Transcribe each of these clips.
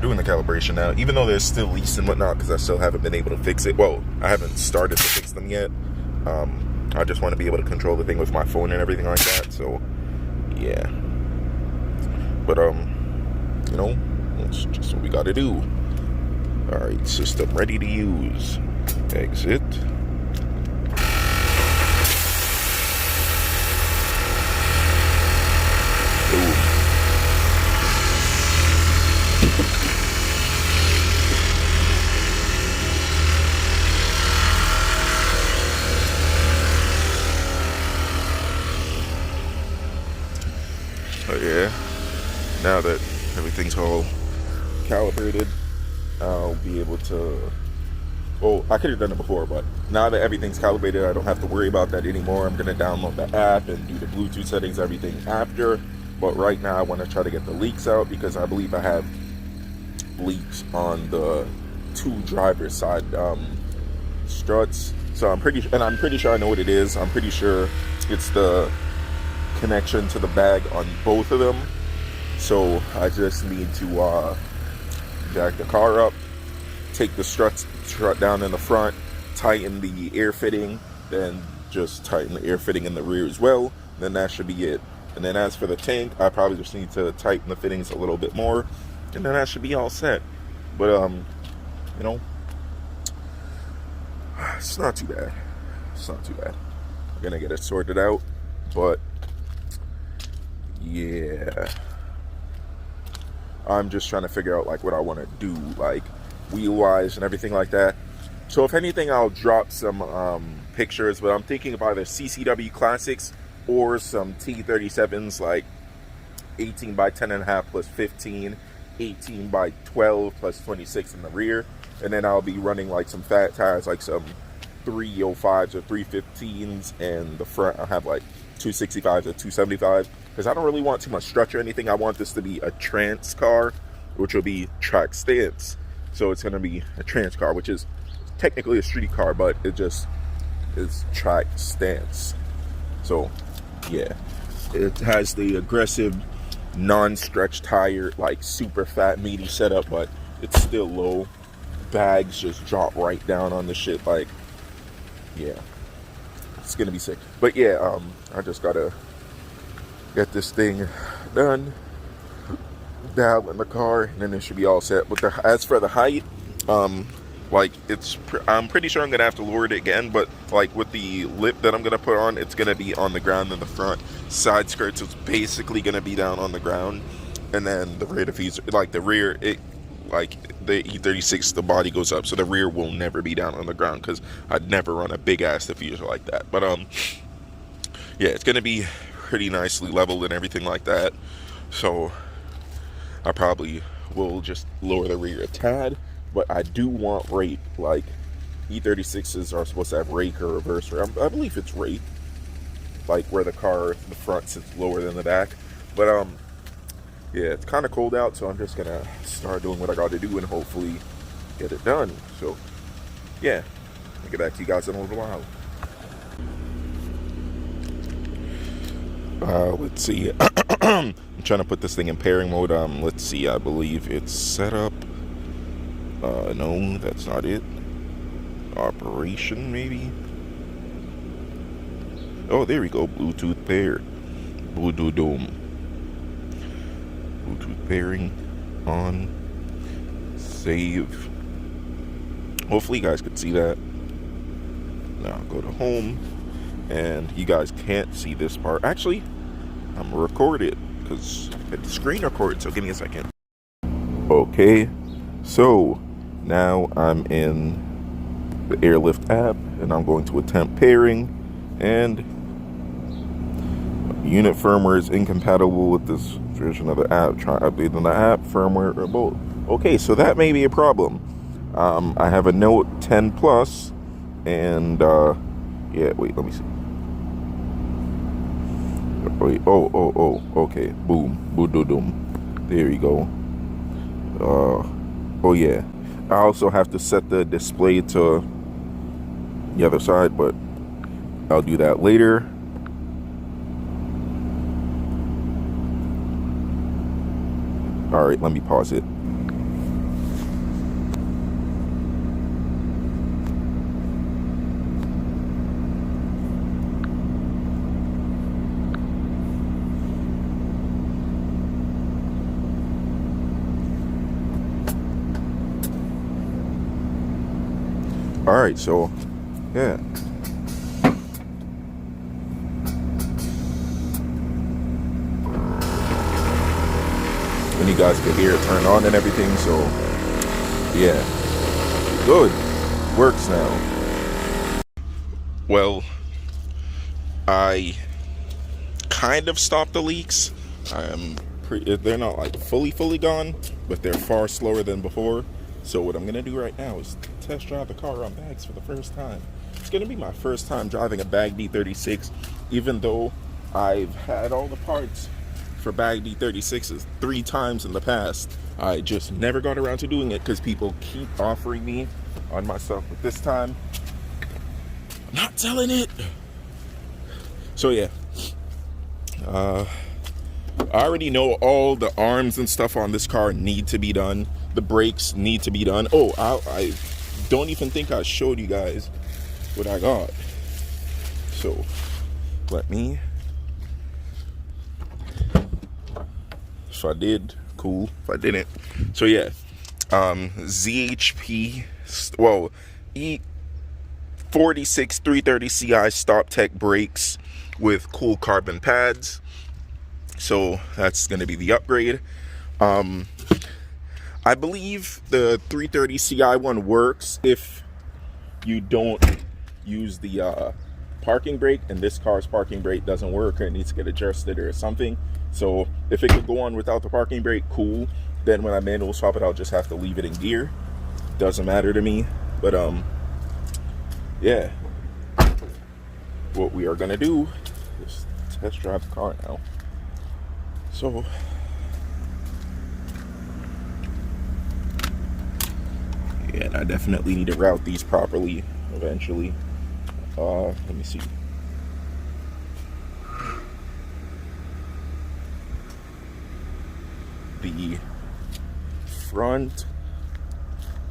Doing the calibration now, even though there's still leaks and whatnot, because I still haven't been able to fix it. Well, I haven't started to fix them yet. I just want to be able to control the thing with my phone and everything like that. So yeah, but you know, that's just what we got to do. All right, system ready to use. Exit. Boom. Oh yeah, now that everything's all calibrated, I'll be able to, well, I could have done it before, but now that everything's calibrated, I don't have to worry about that anymore. I'm going to download the app and do the Bluetooth settings, everything after. But right now I want to try to get the leaks out, because I believe I have leaks on the two driver's side struts. So I'm pretty sure I know what it is. I'm pretty sure it's the connection to the bag on both of them. So I just need to jack the car up, take the strut down in the front, tighten the air fitting, then just tighten the air fitting in the rear as well. Then that should be it. And then as for the tank, I probably just need to tighten the fittings a little bit more, and then that should be all set. But you know, it's not too bad. It's not too bad. I'm gonna get it sorted out, but yeah, I'm just trying to figure out like what I want to do, like wheel wise and everything like that. So if anything, I'll drop some pictures, but I'm thinking of either CCW classics or some T37s, like 18 by 10.5 plus 15, 18 by 12 plus 26 in the rear. And then I'll be running like some fat tires, like some 305s or 315s, and the front I'll have like 265s or 275s, because I don't really want too much structure or anything. I want this to be a trance car, which will be track stance. So it's going to be a trance car, which is technically a street car, but it just is track stance. So yeah, it has the aggressive non-stretch tire, like super fat meaty setup, but it's still low. Bags just drop right down on the shit. Like, yeah, it's gonna be sick. But yeah, I just gotta get this thing done, dial in the car, and then it should be all set. But as for the height, like I'm pretty sure I'm gonna have to lower it again, but like with the lip that I'm gonna put on, it's gonna be on the ground in the front. Side skirts, it's basically gonna be down on the ground, and then the rear diffuser, like the rear, it like the E36, the body goes up, so the rear will never be down on the ground, because I'd never run a big ass diffuser like that. But yeah, it's gonna be pretty nicely leveled and everything like that. So I probably will just lower the rear a tad. But I do want rate, like E36s are supposed to have rake or reverse. I believe it's rake, like where the front sits lower than the back. But yeah, it's kind of cold out, so I'm just gonna start doing what I got to do and hopefully get it done. So yeah, I'll get back to you guys in a little while. Let's see. I'm trying to put this thing in pairing mode. Let's see. I believe it's set up. No, that's not it. Operation, maybe? Oh, there we go. Bluetooth pair. Bluetooth pairing on. Save. Hopefully you guys could see that. Now go to home. And you guys can't see this part. Actually, I'm gonna record it, because it's screen recorded, so give me a second. Okay, so now I'm in the Airlift app, and I'm going to attempt pairing, and unit firmware is incompatible with this version of the app. Try updating the app, firmware, or both. Okay, so that may be a problem. I have a Note 10 Plus, and yeah, wait, let me see. Wait, okay, boom, there you go. Oh yeah, I also have to set the display to the other side, but I'll do that later. All right, let me pause it. All right, so yeah. And you guys can hear it turn on and everything, so yeah, good, works now. Well, I kind of stopped the leaks. They're not like fully gone, but they're far slower than before. So what I'm gonna do right now is test drive the car on bags for the first time. It's gonna be my first time driving a bagged e36, even though I've had all the parts for bagged e36s 3 times in the past. I just never got around to doing it because people keep offering me on my stuff, but this time I'm not selling it. So yeah, I already know all the arms and stuff on this car need to be done. The brakes need to be done. Oh, I don't even think I showed you guys what I got. So let me, if I did, cool. If I didn't, so yeah, ZHP, well, E46 330 CI Stop Tech brakes with cool carbon pads. So that's going to be the upgrade. I believe the 330 CI one works if you don't use the parking brake, and this car's parking brake doesn't work, or it needs to get adjusted or something. So if it could go on without the parking brake, cool. Then when I manual swap it, I'll just have to leave it in gear. Doesn't matter to me. But yeah, what we are gonna do is test drive the car now. So yeah, I definitely need to route these properly eventually. Let me see. The front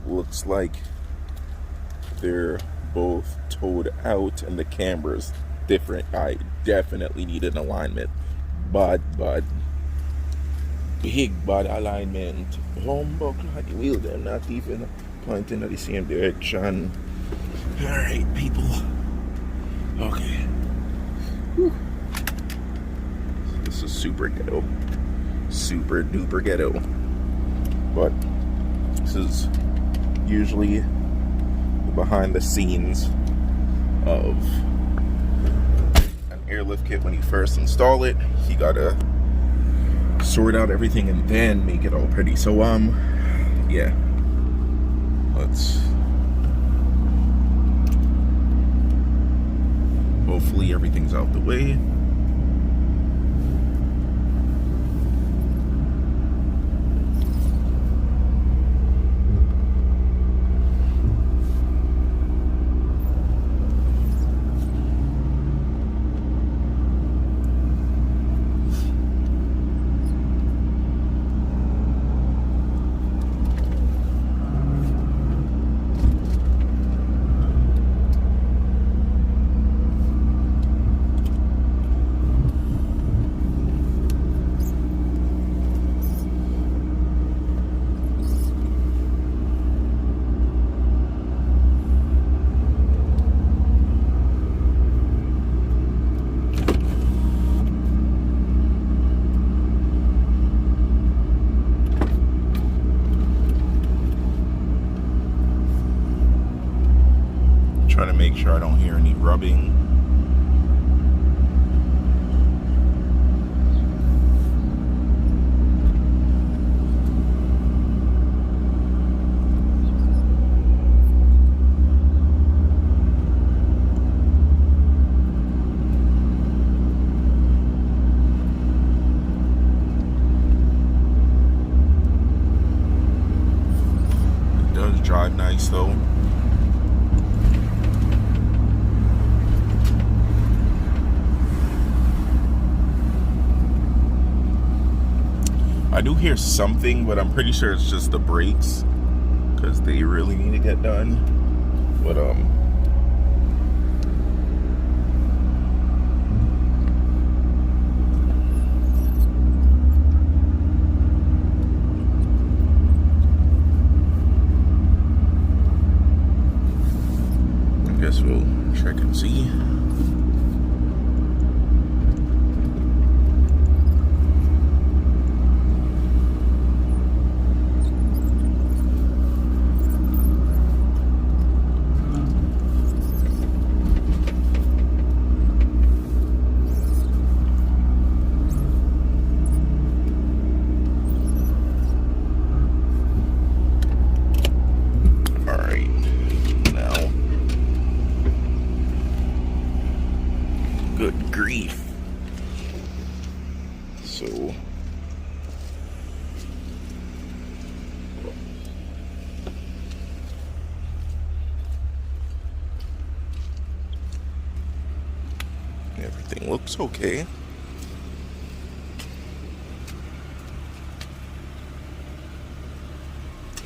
looks like they're both towed out and the camera's different. I definitely need an alignment. But big bad alignment. Humbug like the wheel, they're not even pointing at the same direction. Alright, people. Okay. Whew. This is super ghetto. Super duper ghetto. But this is usually the behind the scenes of an airlift kit. When you first install it, you gotta sort out everything and then make it all pretty. So yeah, let's hopefully everything's out the way. Try to make sure I don't hear any rubbing. It does drive nice though. do hear something, but I'm pretty sure it's just the brakes, because they really need to get done. But I guess we'll check and see. Good grief. So everything looks okay.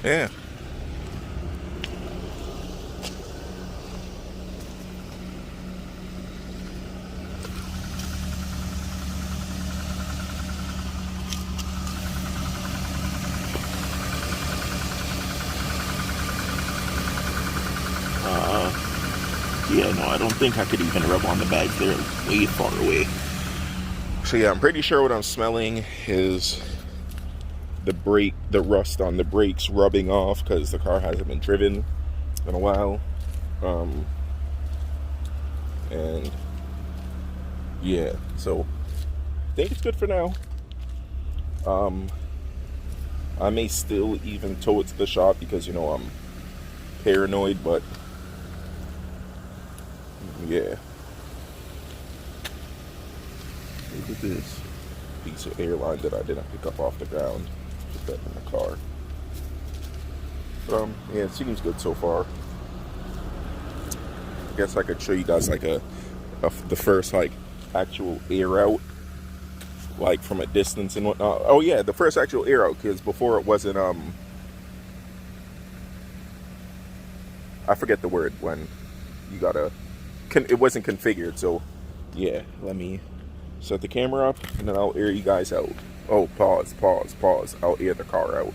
Yeah. Yeah, no, I don't think I could even rub on the bags. They're way far away. So yeah, I'm pretty sure what I'm smelling is the rust on the brakes rubbing off, because the car hasn't been driven in a while. And yeah, so I think it's good for now. I may still even tow it to the shop because, you know, I'm paranoid, but yeah. Look at this piece of airline that I didn't pick up off the ground. Put that in the car. Yeah, it seems good so far. I guess I could show you guys like the first like actual air out, like from a distance and whatnot. Oh yeah, the first actual air out, because before it wasn't I forget the word when you gotta. It wasn't configured, so yeah, let me set the camera up and then I'll air you guys out. Oh, pause. I'll air the car out.